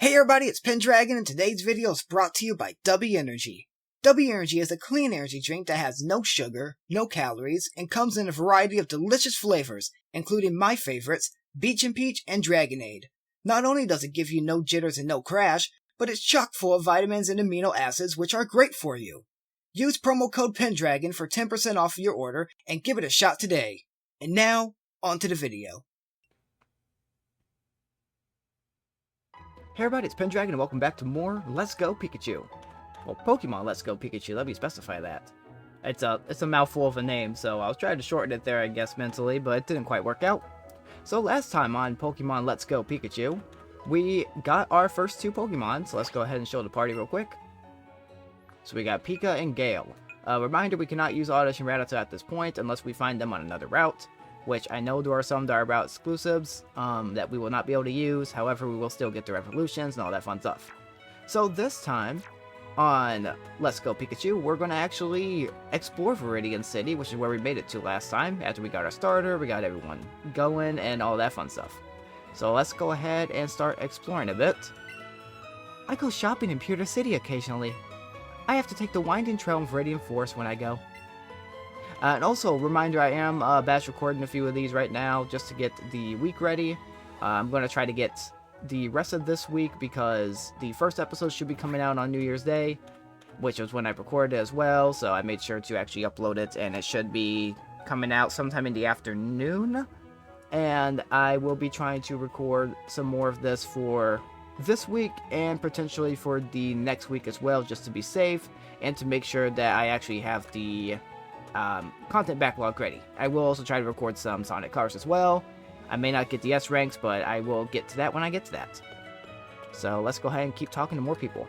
Hey everybody, it's Pendragon, and today's video is brought to you by W Energy. W Energy is a clean energy drink that has no sugar, no calories, and comes in a variety of delicious flavors, including my favorites, Beach and Peach and Dragonade. Not only does it give you no jitters and no crash, but it's chock full of vitamins and amino acids which are great for you. Use promo code Pendragon for 10% off your order and give it a shot today. And now, on to the video. Hey everybody, it's Pendragon and welcome back to more Let's Go Pikachu. Well, Pokemon Let's Go Pikachu, let me specify that. It's a mouthful of a name, so I was trying to shorten it there, I guess, mentally, but it didn't quite work out. So last time on Pokemon Let's Go Pikachu, we got our first two Pokemon, so let's go ahead and show the party real quick. So we got Pika and Gale. Reminder, we cannot use Oddish and Rattata at this point unless we find them on another route, which I know there are some that are route exclusives that we will not be able to use. However, we will still get the evolutions and all that fun stuff. So this time on Let's Go Pikachu, we're going to actually explore Viridian City, which is where we made it to last time. After we got our starter, we got everyone going and all that fun stuff. So let's go ahead and start exploring a bit. I go shopping in Pewter City occasionally. I have to take the winding trail in Viridian Forest when I go. And also, reminder, I am batch recording a few of these right now just to get the week ready. I'm going to try to get the rest of this week because the first episode should be coming out on New Year's Day, which was when I recorded as well, so I made sure to actually upload it, and it should be coming out sometime in the afternoon. And I will be trying to record some more of this for this week and potentially for the next week as well, just to be safe and to make sure that I actually have the content backlog ready. I will also try to record some Sonic cars as well. I may not get the S ranks, but I will get to that when I get to that. So let's go ahead and keep talking to more people.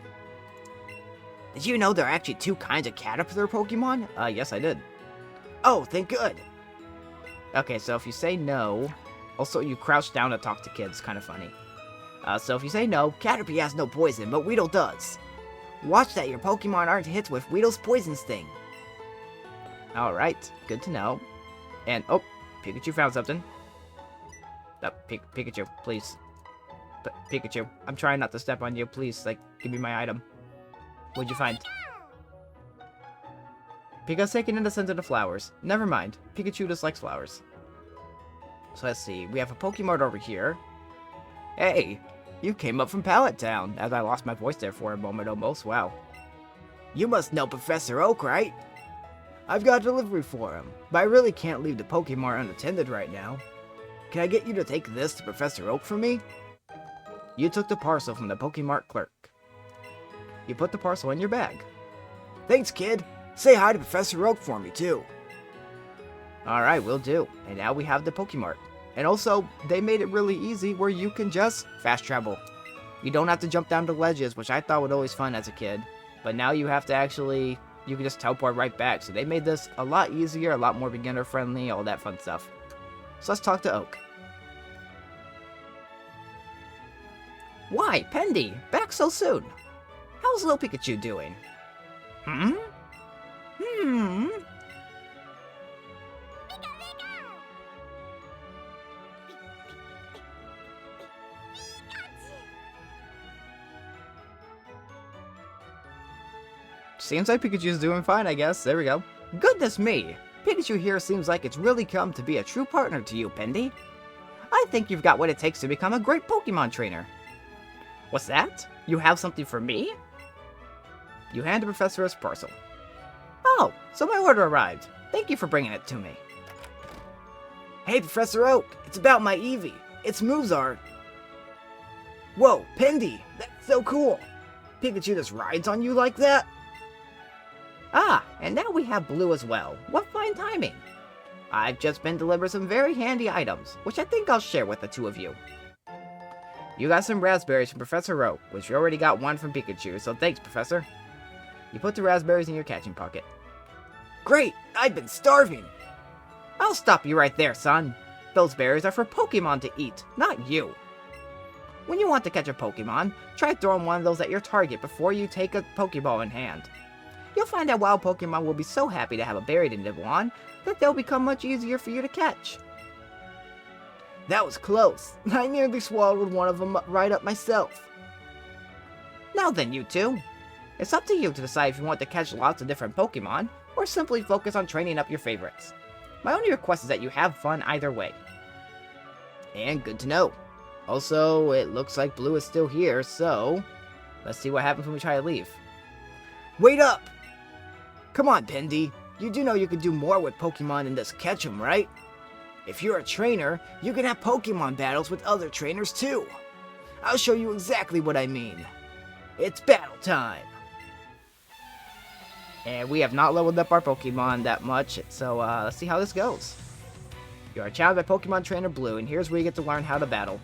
Did you know there are actually two kinds of Caterpillar Pokemon? Yes I did. Oh, thank good. Okay, so if you say no, also you crouch down to talk to kids, kind of funny. So if you say no, Caterpie has no poison, but Weedle does. Watch that your Pokemon aren't hit with Weedle's poison sting. Alright, good to know. And, oh, Pikachu found something. Pikachu, please. Pikachu, I'm trying not to step on you, please, like, give me my item. What'd you find? Pika's taken in the scent of the flowers. Never mind, Pikachu dislikes flowers. So let's see, we have a Pokemon over here. Hey, you came up from Pallet Town, as I lost my voice there for a moment almost, wow. You must know Professor Oak, right? I've got a delivery for him, but I really can't leave the Pokemon unattended right now. Can I get you to take this to Professor Oak for me? You took the parcel from the Pokemart clerk. You put the parcel in your bag. Thanks, kid. Say hi to Professor Oak for me, too. Alright, will do. And now we have the Pokemart. And also, they made it really easy where you can just fast travel. You don't have to jump down the ledges, which I thought was always fun as a kid. But now you have to actually... you can just teleport right back. So they made this a lot easier, a lot more beginner friendly, all that fun stuff. So let's talk to Oak. Why, Pendy, back so soon? How's little Pikachu doing? Seems like Pikachu's doing fine, I guess. There we go. Goodness me! Pikachu here seems like it's really come to be a true partner to you, Pendy. I think you've got what it takes to become a great Pokemon trainer. What's that? You have something for me? You hand the professor his parcel. Oh, so my order arrived. Thank you for bringing it to me. Hey, Professor Oak, it's about my Eevee. Its moves are... Whoa, Pendy, that's so cool. Pikachu just rides on you like that? Ah, and now we have Blue as well. What fine timing. I've just been delivered some very handy items, which I think I'll share with the two of you. You got some raspberries from Professor Oak, which you already got one from Pikachu, so thanks, Professor. You put the raspberries in your catching pocket. Great, I've been starving. I'll stop you right there, son. Those berries are for Pokemon to eat, not you. When you want to catch a Pokemon, try throwing one of those at your target before you take a Pokeball in hand. You'll find that wild Pokemon will be so happy to have a berry to nibble on that they'll become much easier for you to catch. That was close. I nearly swallowed one of them right up myself. Now then, you two. It's up to you to decide if you want to catch lots of different Pokemon, or simply focus on training up your favorites. My only request is that you have fun either way. And good to know. Also, it looks like Blue is still here, so let's see what happens when we try to leave. Wait up! Come on, Pendy. You do know you can do more with Pokemon than just catch them, right? If you're a trainer, you can have Pokemon battles with other trainers too. I'll show you exactly what I mean. It's battle time! And we have not leveled up our Pokemon that much, so let's see how this goes. You are challenged by Pokemon Trainer Blue, and here's where you get to learn how to battle.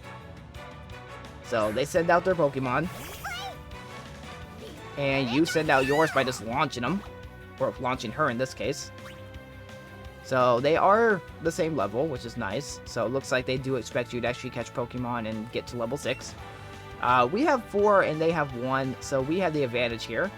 So they send out their Pokemon, and you send out yours by just launching them, or launching her in this case. So they are the same level, which is nice. So it looks like they do expect you to actually catch Pokemon and get to level 6. We have 4 and they have 1, so we have the advantage here.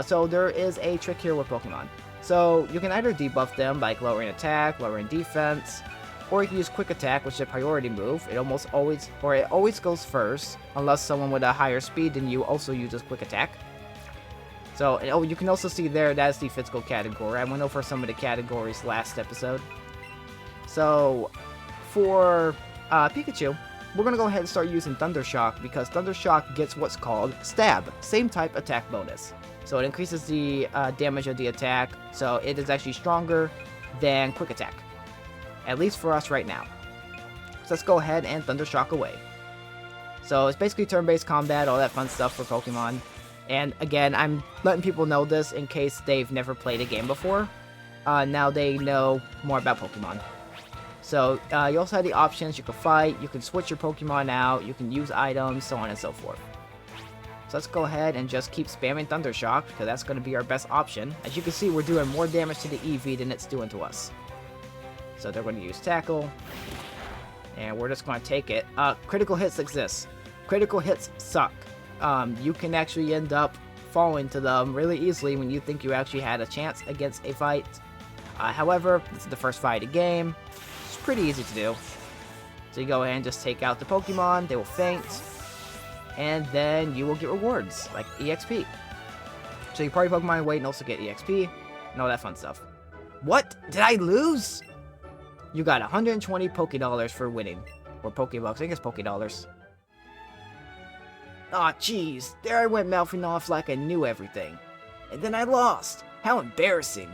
So there is a trick here with Pokemon. So you can either debuff them by lowering attack, lowering defense, or you can use quick attack, which is a priority move. It always goes first, unless someone with a higher speed than you also uses quick attack. So, you can also see there, that's the physical category. I went over some of the categories last episode. So, for Pikachu, we're going to go ahead and start using Thunder Shock, because Thunder Shock gets what's called Stab, same type attack bonus. So it increases the damage of the attack, so it is actually stronger than Quick Attack. At least for us right now. So let's go ahead and Thunder Shock away. So it's basically turn-based combat, all that fun stuff for Pokemon. And again, I'm letting people know this in case they've never played a game before. Now they know more about Pokemon. So you also have the options. You can fight, you can switch your Pokemon out, you can use items, so on and so forth. So let's go ahead and just keep spamming Thunder Shock, because that's going to be our best option. As you can see, we're doing more damage to the EV than it's doing to us. So they're going to use Tackle, and we're just going to take it. Critical hits exist. Critical hits suck. You can actually end up falling to them really easily when you think you actually had a chance against a fight. However, this is the first fight of the game. It's pretty easy to do. So you go ahead and just take out the Pokemon, they will faint, and then you will get rewards, like EXP. So you party Pokemon away and also get EXP, and all that fun stuff. What? Did I lose? You got 120 Pokédollars for winning. Or Pokébucks, I think it's Pokédollars. Aw, jeez, there I went mouthing off like I knew everything. And then I lost. How embarrassing.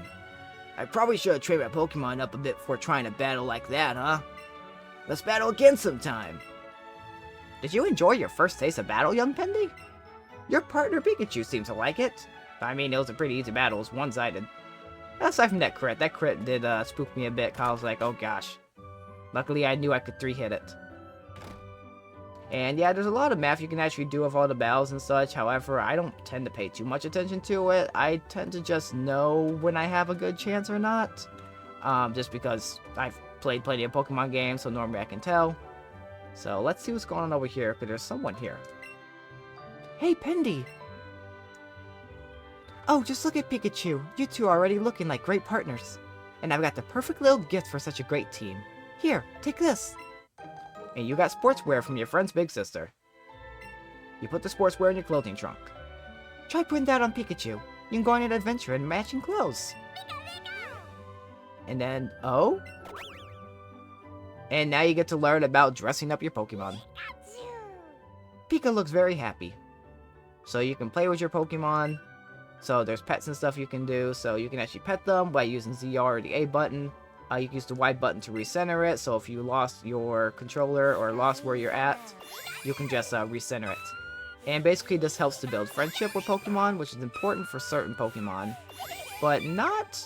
I probably should have trained my Pokemon up a bit before trying to battle like that, huh? Let's battle again sometime. Did you enjoy your first taste of battle, young Pendy? Your partner Pikachu seems to like it. I mean, it was a pretty easy battle, it was one-sided. Aside from that crit did spook me a bit, cause I was like, oh gosh. Luckily, I knew I could 3-hit it. And yeah, there's a lot of math you can actually do with all the battles and such. However, I don't tend to pay too much attention to it. I tend to just know when I have a good chance or not. Just because I've played plenty of Pokemon games, so normally I can tell. So let's see what's going on over here, because there's someone here. Hey, Pendy! Oh, just look at Pikachu. You two are already looking like great partners. And I've got the perfect little gift for such a great team. Here, take this. And you got sportswear from your friend's big sister. You put the sportswear in your clothing trunk. Try putting that on Pikachu. You can go on an adventure in matching clothes. And then, oh? And now you get to learn about dressing up your Pokemon. Pika looks very happy. So you can play with your Pokemon. So there's pets and stuff you can do. So you can actually pet them by using ZR or the A button. You can use the Y button to recenter it. So if you lost your controller or lost where you're at, you can just recenter it. And basically this helps to build friendship with Pokemon, which is important for certain Pokemon. But not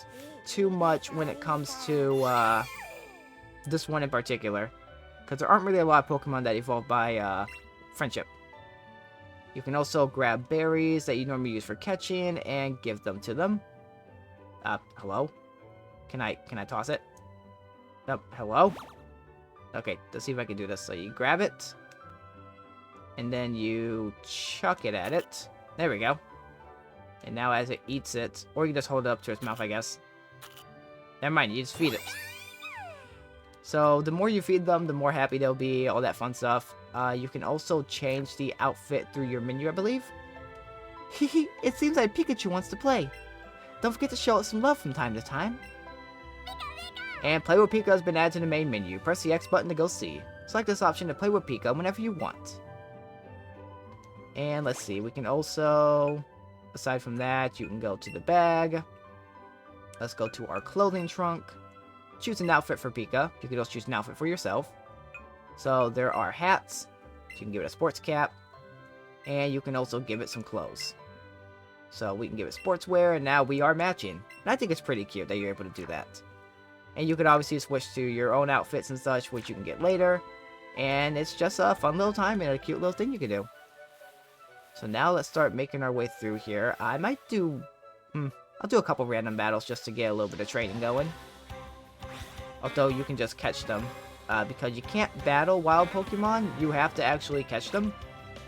too much when it comes to this one in particular. Because there aren't really a lot of Pokemon that evolve by friendship. You can also grab berries that you normally use for catching and give them to them. Hello? Can I toss it? Nope. Hello? Okay, let's see if I can do this. So you grab it, and then you chuck it at it. There we go. And now as it eats it, or you just hold it up to its mouth, I guess. Never mind, you just feed it. So the more you feed them, the more happy they'll be, all that fun stuff. You can also change the outfit through your menu, I believe. Hehe, it seems like Pikachu wants to play. Don't forget to show it some love from time to time. And Play with Pika has been added to the main menu. Press the X button to go see. Select this option to play with Pika whenever you want. And let's see, we can also, aside from that, you can go to the bag. Let's go to our clothing trunk. Choose an outfit for Pika. You can also choose an outfit for yourself. So there are hats. You can give it a sports cap. And you can also give it some clothes. So we can give it sportswear, and now we are matching. And I think it's pretty cute that you're able to do that. And you can obviously switch to your own outfits and such, which you can get later. And it's just a fun little time and a cute little thing you can do. So now let's start making our way through here. I might do... I'll do a couple random battles just to get a little bit of training going. Although you can just catch them. Because you can't battle wild Pokemon, you have to actually catch them.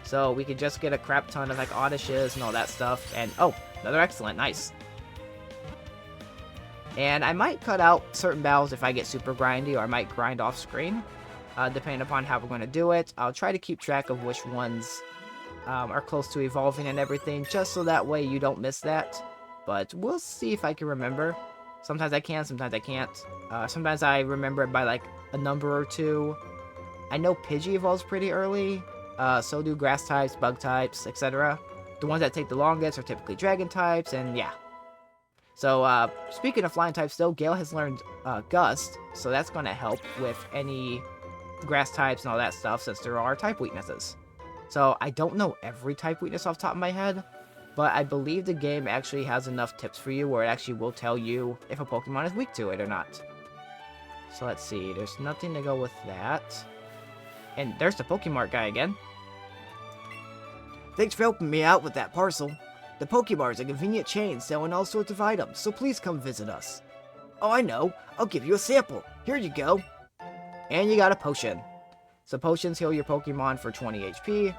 So we could just get a crap ton of like Oddishes and all that stuff. And oh, another excellent, nice. And I might cut out certain battles if I get super grindy, or I might grind off screen. Depending upon how we're going to do it. I'll try to keep track of which ones are close to evolving and everything, just so that way you don't miss that. But we'll see if I can remember. Sometimes I can, sometimes I can't. Sometimes I remember it by like a number or two. I know Pidgey evolves pretty early. So do grass types, bug types, etc. The ones that take the longest are typically dragon types, and yeah. So, speaking of flying types though, Gale has learned Gust, so that's going to help with any grass types and all that stuff, since there are type weaknesses. So, I don't know every type weakness off the top of my head, but I believe the game actually has enough tips for you where it actually will tell you if a Pokemon is weak to it or not. So let's see, there's nothing to go with that. And there's the Pokemart guy again. Thanks for helping me out with that parcel. The Pokemart is a convenient chain selling all sorts of items, so please come visit us. Oh, I know. I'll give you a sample. Here you go. And you got a potion. So potions heal your Pokemon for 20 HP.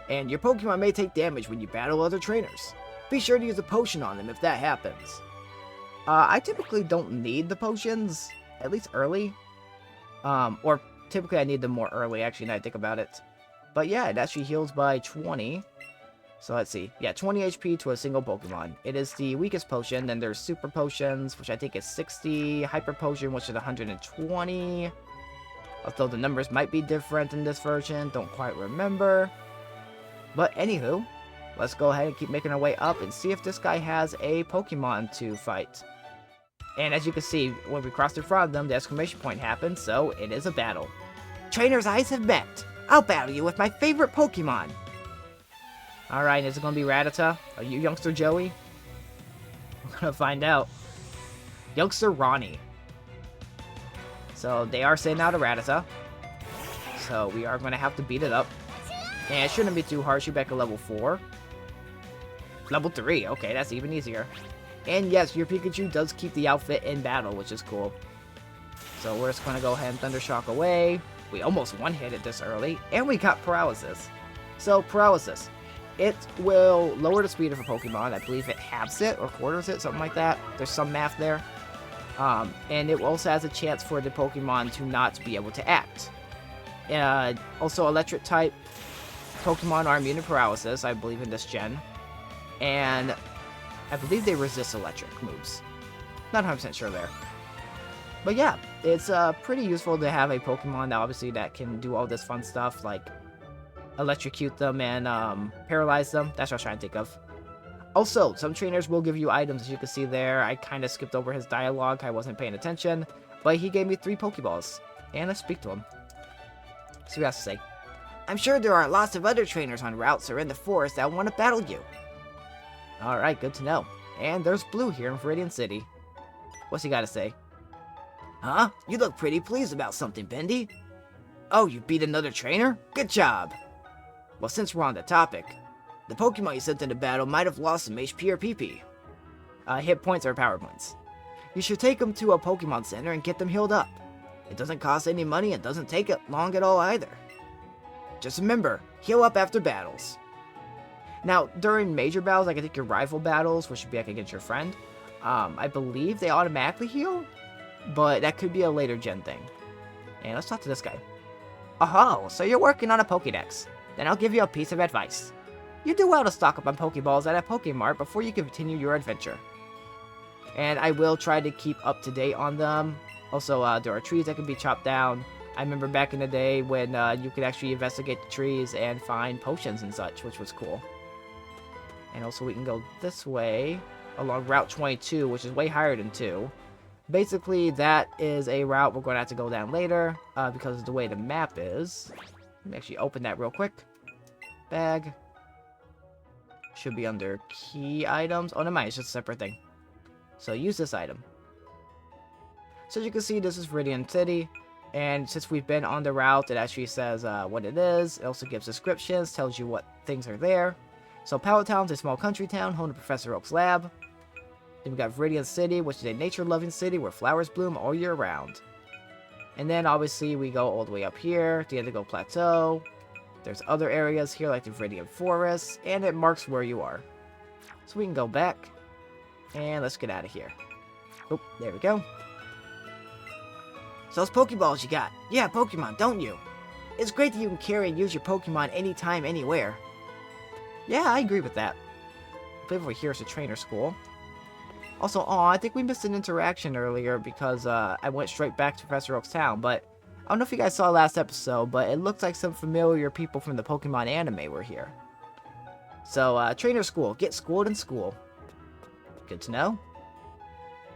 And your Pokemon may take damage when you battle other trainers. Be sure to use a potion on them if that happens. I typically don't need the potions, at least early. Or typically I need them more early, actually, now I think about it. But yeah, it actually heals by 20. So let's see. Yeah, 20 HP to a single Pokemon. It is the weakest potion. Then there's Super Potions, which I think is 60. Hyper Potion, which is 120. Although the numbers might be different in this version. Don't quite remember. But anywho, let's go ahead and keep making our way up and see if this guy has a Pokemon to fight. And as you can see, when we crossed in front of them, the exclamation point happened, so it is a battle. Trainers' eyes have met. I'll battle you with my favorite Pokemon. Alright, is it going to be Rattata? Are you Youngster Joey? We're going to find out. Youngster Ronnie. So they are sending out a Rattata. So we are going to have to beat it up. And it shouldn't be too hard. Shoot back to level 4. Level 3. Okay, that's even easier. And yes, your Pikachu does keep the outfit in battle, which is cool. So we're just going to go ahead and Thunder Shock away. We almost one-hit it this early. And we got Paralysis. So, Paralysis. It will lower the speed of a Pokemon. I believe it halves it or quarters it, something like that. There's some math there. And it also has a chance for the Pokemon to not be able to act. Also, Electric type Pokemon are immune to Paralysis, I believe, in this gen. And I believe they resist electric moves. Not 100% sure there. But yeah, it's pretty useful to have a Pokemon that obviously that can do all this fun stuff, like electrocute them and paralyze them. That's what I was trying to think of. Also, some trainers will give you items, as you can see there. I kind of skipped over his dialogue. I wasn't paying attention. But he gave me 3 Pokeballs. And let's speak to him. See what he has to say. I'm sure there are lots of other trainers on routes or in the forest that want to battle you. Alright, good to know. And there's Blue here in Viridian City. What's he got to say? Huh? You look pretty pleased about something, Bendy. Oh, you beat another trainer? Good job. Well, since we're on the topic, the Pokemon you sent into battle might have lost some HP or PP. Hit points or power points. You should take them to a Pokemon Center and get them healed up. It doesn't cost any money and doesn't take it long at all either. Just remember, heal up after battles. Now, during major battles, like I think your rival battles, which should be like against your friend, I believe they automatically heal, but that could be a later gen thing. And let's talk to this guy. Oh, so you're working on a Pokédex. Then I'll give you a piece of advice. You do well to stock up on Pokeballs at a Pokemart before you continue your adventure. And I will try to keep up to date on them. Also, there are trees that can be chopped down. I remember back in the day when you could actually investigate the trees and find potions and such, which was cool. And also we can go this way along Route 22, which is way higher than 2. Basically, that is a route we're going to have to go down later because of the way the map is. Let me actually open that real quick. Bag. Should be under key items. Oh, never mind. It's just a separate thing. So use this item. So as you can see, this is Viridian City. And since we've been on the route, it actually says what it is. It also gives descriptions, tells you what things are there. So Pallet Town's a small country town home to Professor Oak's lab. Then we got Viridian City, which is a nature-loving city where flowers bloom all year round. And then obviously we go all the way up here, the Indigo Plateau. There's other areas here like the Viridian Forest, and it marks where you are. So we can go back, and let's get out of here. Oh, there we go. So those Pokeballs you got. Yeah, Pokemon, don't you? It's great that you can carry and use your Pokemon anytime, anywhere. Yeah, I agree with that. I believe over here is a trainer school. Also, I think we missed an interaction earlier because I went straight back to Professor Oak's town, but I don't know if you guys saw last episode, but it looks like some familiar people from the Pokemon anime were here. So, trainer school. Get schooled in school. Good to know.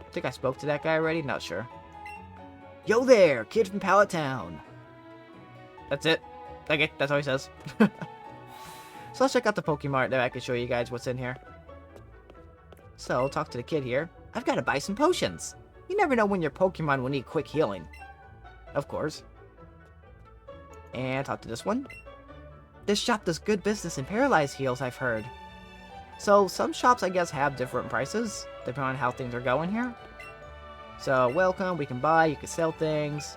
I think I spoke to that guy already, not sure. Yo there, kid from Pallet Town. That's it. Okay, that's all he says. So let's check out the Pokemart that I can show you guys what's in here. So, talk to the kid here. I've got to buy some potions. You never know when your Pokemon will need quick healing. Of course. And talk to this one. This shop does good business in Paralyzed heals, I've heard. So, some shops, I guess, have different prices, depending on how things are going here. So, welcome, we can buy, you can sell things.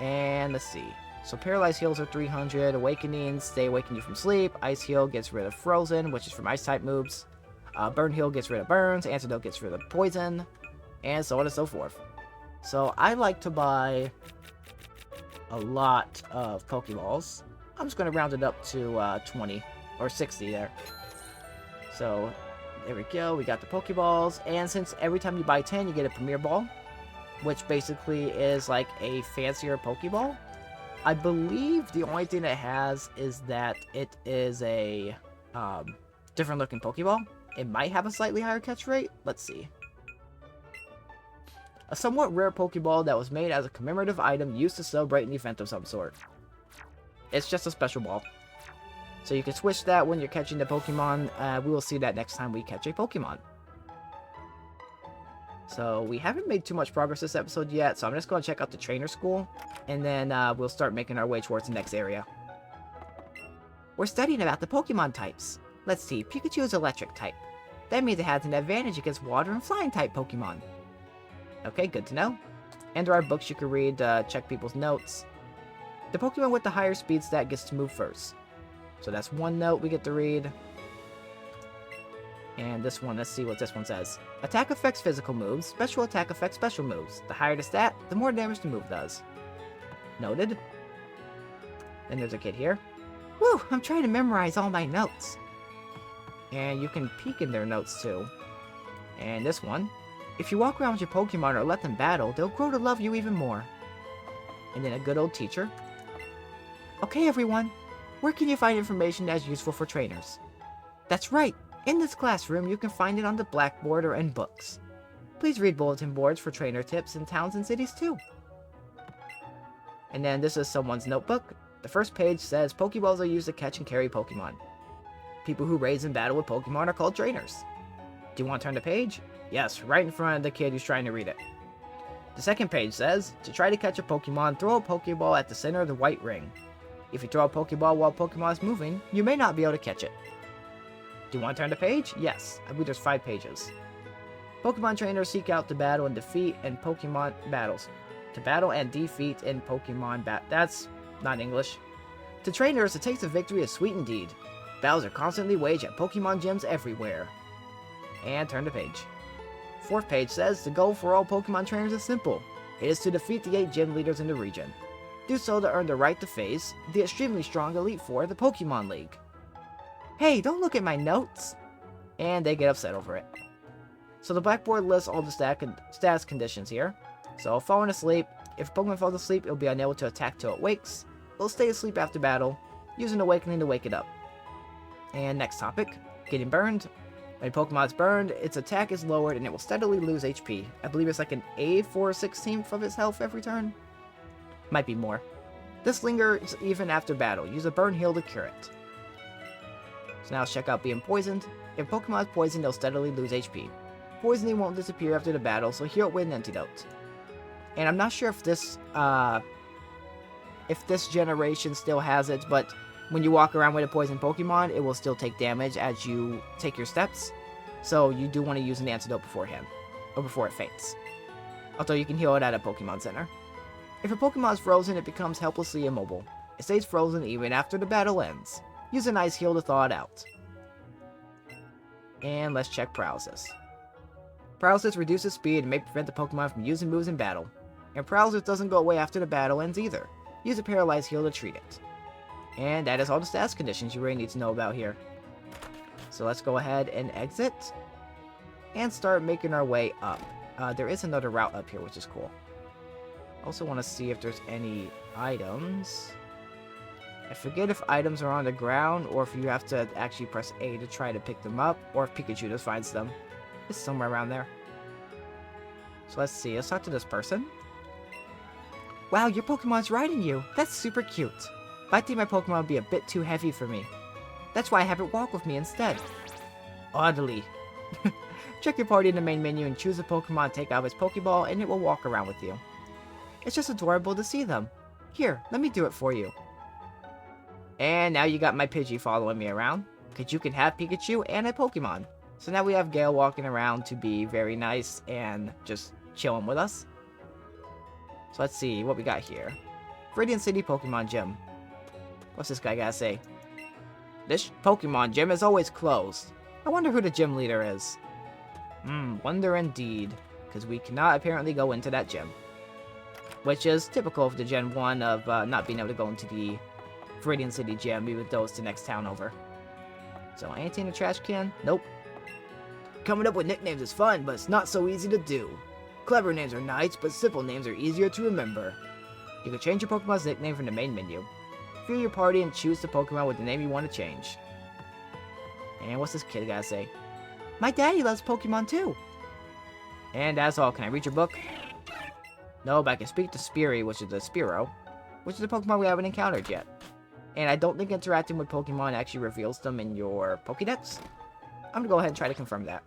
And let's see. So, Paralyzed heals are 300. Awakenings, they awaken you from sleep. Ice heal gets rid of Frozen, which is from Ice-type moves. Burn heal gets rid of burns. Antidote gets rid of poison. And so on and so forth. So, I like to buy a lot of Pokeballs. I'm just going to round it up to 20 or 60 there. So, there we go. We got the Pokeballs. And since every time you buy 10, you get a Premier Ball, which basically is like a fancier Pokeball. I believe the only thing it has is that it is a different looking Pokeball. It might have a slightly higher catch rate. Let's see. A somewhat rare Pokeball that was made as a commemorative item used to celebrate an event of some sort. It's just a special ball. So you can switch that when you're catching the Pokemon. We will see that next time we catch a Pokemon. So we haven't made too much progress this episode yet, so I'm just going to check out the trainer school, and then we'll start making our way towards the next area. We're studying about the Pokemon types. Let's see, Pikachu is electric type. That means it has an advantage against water and flying type Pokemon. Okay, good to know. And there are books you can read, check people's notes. The Pokemon with the higher speed stat gets to move first. So that's one note we get to read. And this one, let's see what this one says. Attack affects physical moves, special attack affects special moves. The higher the stat, the more damage the move does. Noted. Then there's a kid here. Woo, I'm trying to memorize all my notes. And you can peek in their notes too. And this one. If you walk around with your Pokemon or let them battle, they'll grow to love you even more. And then a good old teacher. Okay everyone, where can you find information that's useful for trainers? That's right. In this classroom, you can find it on the blackboard or in books. Please read bulletin boards for trainer tips in towns and cities too. And then this is someone's notebook. The first page says Pokeballs are used to catch and carry Pokemon. People who raise and battle with Pokemon are called trainers. Do you want to turn the page? Yes, right in front of the kid who's trying to read it. The second page says, to try to catch a Pokemon, throw a Pokeball at the center of the white ring. If you throw a Pokeball while Pokemon is moving, you may not be able to catch it. Do you want to turn the page? Yes, I believe there's 5 pages. Pokemon trainers seek out to battle and defeat in Pokemon battles. To battle and defeat in Pokemon that's not English. To trainers, the taste of victory is sweet indeed. Battles are constantly waged at Pokemon gyms everywhere. And turn the page. 4th page says, the goal for all Pokemon trainers is simple. It is to defeat the 8 gym leaders in the region. Do so to earn the right to face the extremely strong Elite Four of the Pokemon League. Hey, don't look at my notes! And they get upset over it. So the blackboard lists all the status conditions here. So falling asleep. If a Pokemon falls asleep, it'll be unable to attack till it wakes. It'll stay asleep after battle, use an awakening to wake it up. And next topic, getting burned. When a Pokemon is burned, its attack is lowered and it will steadily lose HP. I believe it's like an A for 1/16th of its health every turn. Might be more. This lingers even after battle. Use a burn heal to cure it. So now let's check out being poisoned. If Pokemon is poisoned, they'll steadily lose HP. Poisoning won't disappear after the battle, so heal it with an antidote. And I'm not sure if this generation still has it, but when you walk around with a poisoned Pokemon, it will still take damage as you take your steps. So you do want to use an antidote beforehand, or before it faints. Although you can heal it at a Pokemon Center. If a Pokemon is frozen, it becomes helplessly immobile. It stays frozen even after the battle ends. Use an ice heal to thaw it out. And let's check paralysis. Paralysis reduces speed and may prevent the Pokemon from using moves in battle. And paralysis doesn't go away after the battle ends either. Use a paralyzed heal to treat it. And that is all the status conditions you really need to know about here. So let's go ahead and exit. And start making our way up. There is another route up here, which is cool. Also want to see if there's any items. I forget if items are on the ground, or if you have to actually press A to try to pick them up, or if Pikachu just finds them. It's somewhere around there. So let's see, let's talk to this person. Wow, your Pokemon's riding you. That's super cute. But I think my Pokemon would be a bit too heavy for me. That's why I have it walk with me instead. Oddly. Check your party in the main menu and choose a Pokemon, take out its Pokeball, and it will walk around with you. It's just adorable to see them. Here, let me do it for you. And now you got my Pidgey following me around. Because you can have Pikachu and a Pokemon. So now we have Gale walking around to be very nice and just chilling with us. So let's see what we got here. Viridian City Pokemon Gym. What's this guy gotta say? This Pokemon gym is always closed. I wonder who the gym leader is. Wonder indeed. Because we cannot apparently go into that gym. Which is typical of the Gen 1 of not being able to go into the Viridian City gym, even though it's the next town over. So anything in the trash can? Nope. Coming up with nicknames is fun, but it's not so easy to do. Clever names are nice, but simple names are easier to remember. You can change your Pokemon's nickname from the main menu. View your party and choose the Pokemon with the name you want to change. And what's this kid gotta say? My daddy loves Pokemon too. And that's all. Can I read your book? No, but I can speak to Speary, which is a Spearow, which is a Pokemon we haven't encountered yet. And I don't think interacting with Pokemon actually reveals them in your Pokédex. I'm gonna go ahead and try to confirm that.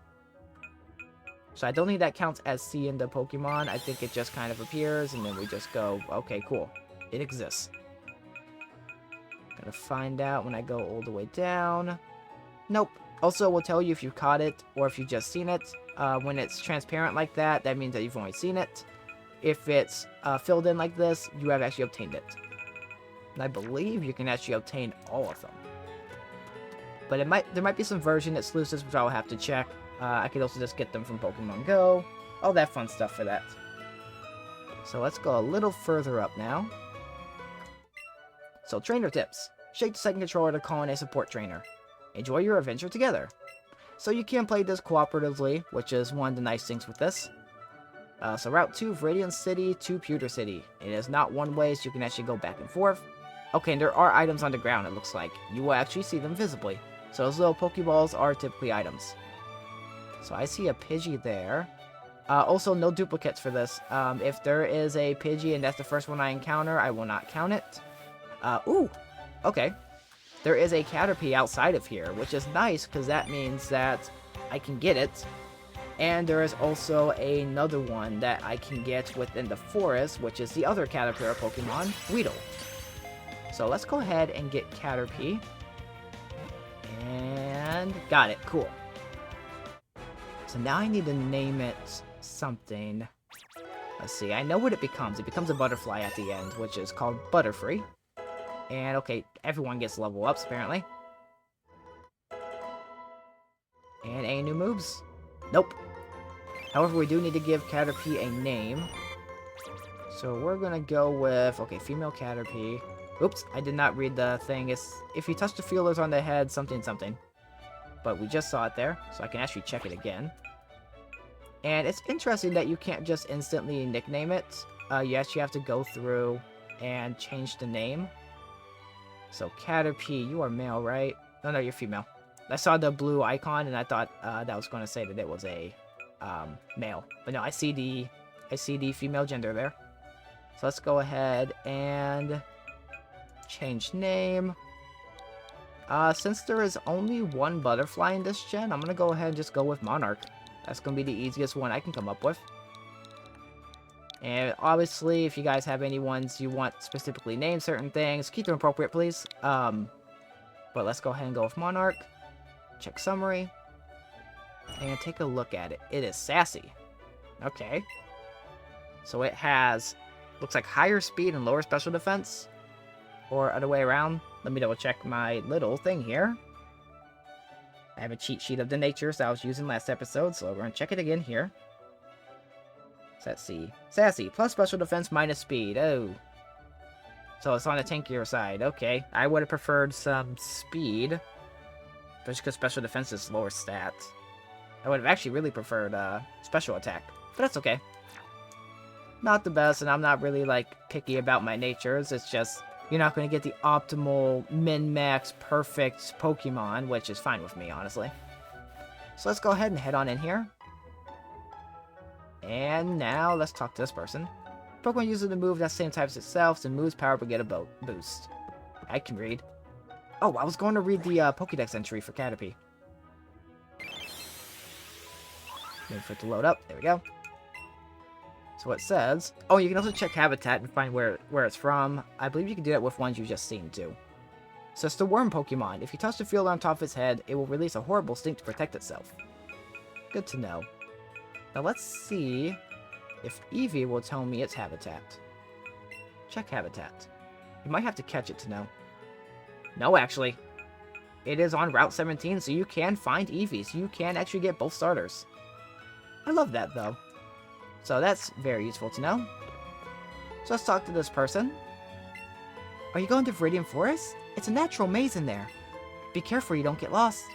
So I don't think that counts as seeing the Pokemon. I think it just kind of appears, and then we just go, okay, cool. It exists. Gonna find out when I go all the way down. Nope. Also, we'll tell you if you've caught it, or if you've just seen it. When it's transparent like that, that means that you've only seen it. If it's filled in like this, you have actually obtained it. And I believe you can actually obtain all of them. But there might be some version exclusives, which I'll have to check. I could also just get them from Pokemon Go. All that fun stuff for that. So let's go a little further up now. So trainer tips. Shake the second controller to call in a support trainer. Enjoy your adventure together. So you can play this cooperatively, which is one of the nice things with this. So Route 2, Viridian City to Pewter City. It is not one way, so you can actually go back and forth. Okay, and there are items on the ground, it looks like. You will actually see them visibly. So those little Pokeballs are typically items. So I see a Pidgey there. Also, no duplicates for this. If there is a Pidgey and that's the first one I encounter, I will not count it. Ooh! Okay. There is a Caterpie outside of here, which is nice, because that means that I can get it. And there is also another one that I can get within the forest, which is the other Caterpillar Pokemon, Weedle. So let's go ahead and get Caterpie. And got it, cool. So now I need to name it something. Let's see, I know what it becomes. It becomes a butterfly at the end, which is called Butterfree. And okay, everyone gets level ups apparently. And any new moves? Nope. However, we do need to give Caterpie a name. So we're gonna go with, okay, female Caterpie. Oops, I did not read the thing. It's if you touch the feelers on the head, something something. But we just saw it there, so I can actually check it again. And it's interesting that you can't just instantly nickname it. You actually have to go through and change the name. So Caterpie, you are male, right? No, you're female. I saw the blue icon and I thought that was going to say that it was a male. But no, I see the female gender there. So let's go ahead and change name. Since there is only one butterfly in this gen, I'm going to go ahead and just go with Monarch. That's going to be the easiest one I can come up with. And obviously, if you guys have any ones you want specifically named certain things, keep them appropriate, please. But let's go ahead and go with Monarch. Check summary. And take a look at it. It is sassy. Okay. So it has, looks like higher speed and lower special defense. Or other way around. Let me double check my little thing here. I have a cheat sheet of the natures that I was using last episode, so we're going to check it again here. Let's see. Sassy, plus special defense, minus speed. Oh. So it's on the tankier side. Okay. I would have preferred some speed. Just because special defense is lower stat. I would have actually really preferred special attack. But that's okay. Not the best, and I'm not really, like, picky about my natures. It's just, you're not going to get the optimal, min-max, perfect Pokemon, which is fine with me, honestly. So let's go ahead and head on in here. And now, let's talk to this person. Pokemon uses the move that same type as itself, so move's power will get a boost. I can read. Oh, I was going to read the Pokédex entry for Caterpie. Wait for it to load up. There we go. So it says... Oh, you can also check habitat and find where it's from. I believe you can do that with ones you've just seen, too. So it's the worm Pokemon. If you touch the field on top of its head, it will release a horrible stink to protect itself. Good to know. Now let's see if Eevee will tell me its habitat. Check habitat. You might have to catch it to know. No, actually. It is on Route 17, so you can find Eevees. You can actually get both starters. I love that, though. So that's very useful to know. So let's talk to this person. Are you going to Viridian Forest? It's a natural maze in there. Be careful you don't get lost.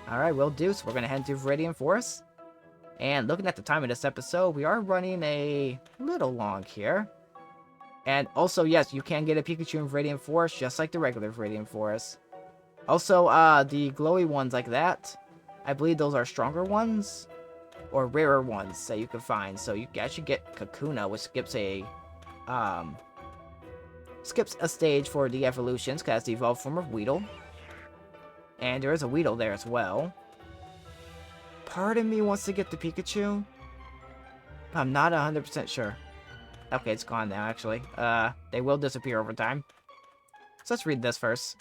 Alright, will do. So we're going to head to Viridian Forest. And looking at the time of this episode, we are running a little long here. And also, yes, you can get a Pikachu in Viridian Forest, just like the regular Viridian Forest. Also, the glowy ones like that, I believe those are stronger ones. Or rarer ones that you can find. So you can actually get Kakuna, which skips a stage for the evolutions, because it's the evolved form of Weedle. And there is a Weedle there as well. Part of me wants to get the Pikachu. I'm not 100% sure. Okay, it's gone now, actually. They will disappear over time. So let's read this first.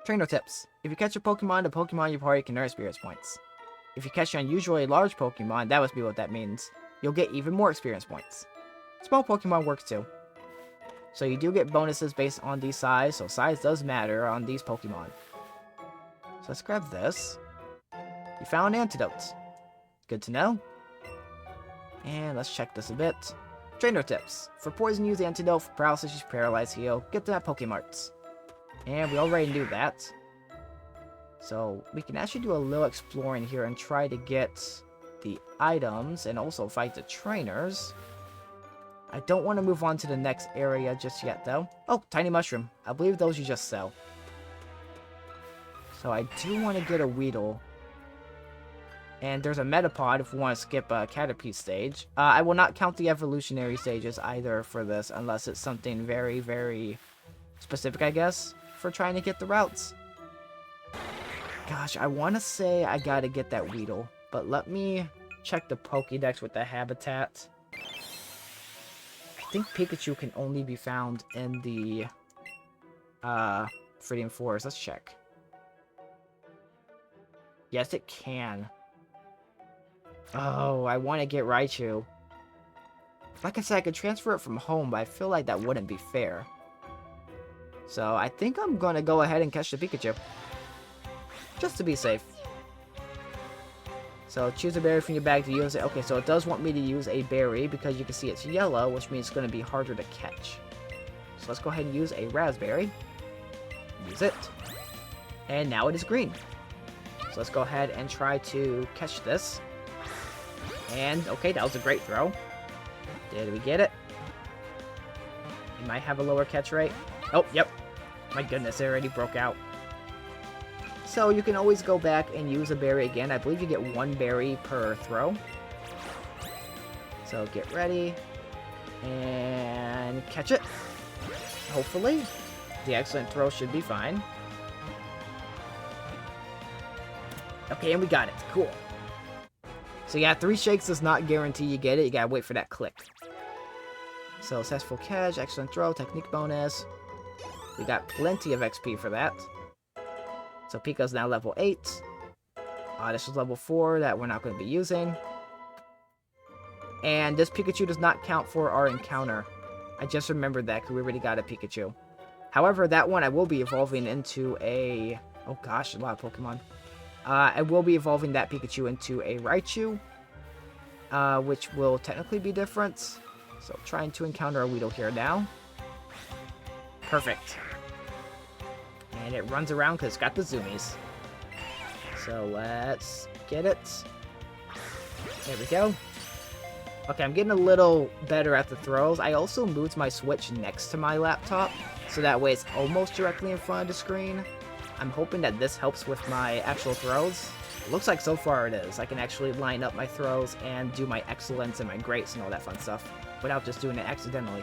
Trainer tips. If you catch a Pokemon, the Pokemon in your party can earn experience points. If you catch an unusually large Pokemon, that must be what that means, you'll get even more experience points. Small Pokemon works too. So you do get bonuses based on the size, so size does matter on these Pokemon. So let's grab this. You found antidotes. Good to know. And let's check this a bit. Trainer tips. For poison, use antidote. For paralysis, use Paralyze Heal. Get them at Pokemarts. And we already knew that. So we can actually do a little exploring here and try to get the items and also fight the trainers. I don't want to move on to the next area just yet, though. Oh, Tiny Mushroom. I believe those you just sell. So I do want to get a Weedle. And there's a Metapod if we want to skip a Caterpie stage. I will not count the evolutionary stages either for this, unless it's something very, very specific, I guess, for trying to get the routes. Gosh, I want to say I gotta get that Weedle, but let me check the Pokédex with the habitat. I think Pikachu can only be found in the Viridian Forest. Let's check. Yes, it can. Oh, I want to get Raichu. Like I said, I could transfer it from home, but I feel like that wouldn't be fair. So I think I'm gonna go ahead and catch the Pikachu. Just to be safe. So choose a berry from your bag to use it. Okay, so it does want me to use a berry because you can see it's yellow, which means it's going to be harder to catch. So let's go ahead and use a raspberry. Use it. And now it is green. So let's go ahead and try to catch this. And, okay, that was a great throw. Did we get it? It might have a lower catch rate. Oh, yep. My goodness, it already broke out. So you can always go back and use a berry again. I believe you get 1 berry per throw. So get ready. And catch it. Hopefully. The excellent throw should be fine. Okay, and we got it. Cool. So yeah, 3 shakes does not guarantee you get it. You gotta wait for that click. So successful catch, excellent throw, technique bonus. We got plenty of XP for that. So Pika's now level 8. This is level 4 that we're not going to be using. And this Pikachu does not count for our encounter. I just remembered that because we already got a Pikachu. However, that one I will be evolving into a... Oh gosh, a lot of Pokemon. I will be evolving that Pikachu into a Raichu. Which will technically be different. So trying to encounter a Weedle here now. Perfect. And it runs around because it's got the zoomies. So let's get it. There we go. Okay, I'm getting a little better at the throws. I also moved my Switch next to my laptop, so that way it's almost directly in front of the screen. I'm hoping that this helps with my actual throws. It looks like so far it is. I can actually line up my throws and do my excellence and my greats and all that fun stuff without just doing it accidentally.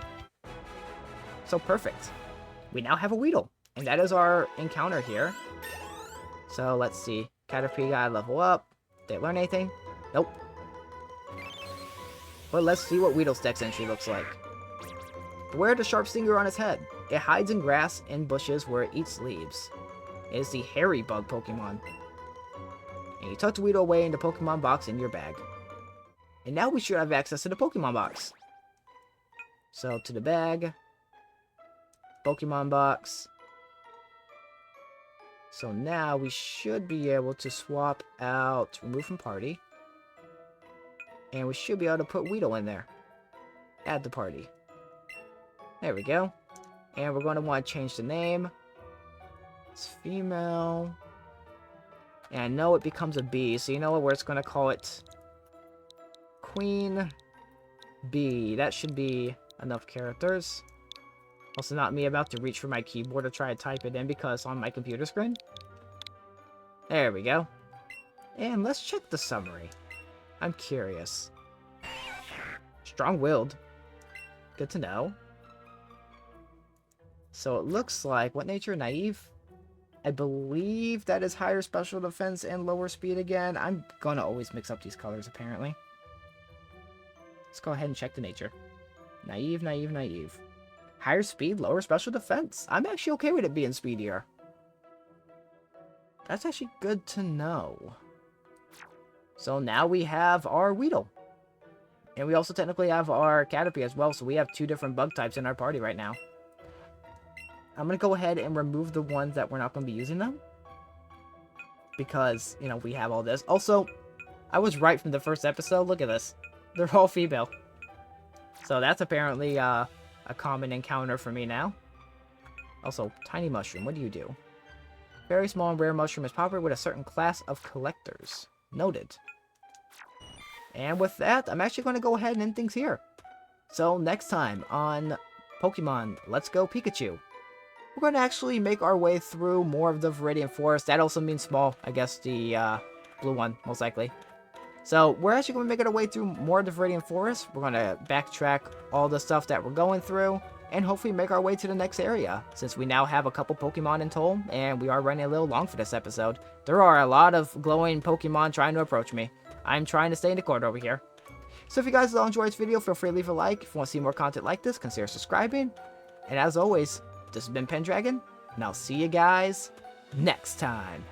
So perfect. We now have a Weedle, and that is our encounter here. So let's see. Caterpie got level up. Did it learn anything? Nope. But let's see what Weedle's dex entry looks like. Beware the sharp stinger on its head. It hides in grass and bushes where it eats leaves. It is the hairy bug Pokemon. And you tuck the Weedle away in the Pokemon box in your bag. And now we should have access to the Pokemon box. So to the bag. Pokemon box. So now we should be able to swap out remove from party. And we should be able to put Weedle in there. Add the party. There we go. And we're going to want to change the name. It's female. And I know it becomes a bee, so you know what? We're just going to call it Queen Bee. That should be enough characters. Also not me about to reach for my keyboard to try to type it in because it's on my computer screen. There we go. And let's check the summary. I'm curious. Strong-willed. Good to know. So it looks like, what nature? Naive? I believe that is higher special defense and lower speed again. I'm gonna always mix up these colors, apparently. Let's go ahead and check the nature. Naive, naive, naive. Higher speed, lower special defense. I'm actually okay with it being speedier. That's actually good to know. So now we have our Weedle. And we also technically have our Caterpie as well, so we have 2 different bug types in our party right now. I'm going to go ahead and remove the ones that we're not going to be using them. Because, you know, we have all this. Also, I was right from the first episode. Look at this. They're all female. So that's apparently a common encounter for me now. Also, tiny mushroom. What do you do? Very small and rare mushroom is popular with a certain class of collectors. Noted. And with that, I'm actually going to go ahead and end things here. So next time on Pokemon Let's Go Pikachu, we're going to actually make our way through more of the Viridian Forest. That also means small, I guess the blue one, most likely. So we're actually going to make our way through more of the Viridian Forest. We're going to backtrack all the stuff that we're going through, and hopefully make our way to the next area, since we now have a couple Pokemon in tow, and we are running a little long for this episode. There are a lot of glowing Pokemon trying to approach me. I'm trying to stay in the corner over here. So if you guys all enjoyed this video, feel free to leave a like. If you want to see more content like this, consider subscribing. And as always, this has been Pendragon, and I'll see you guys next time.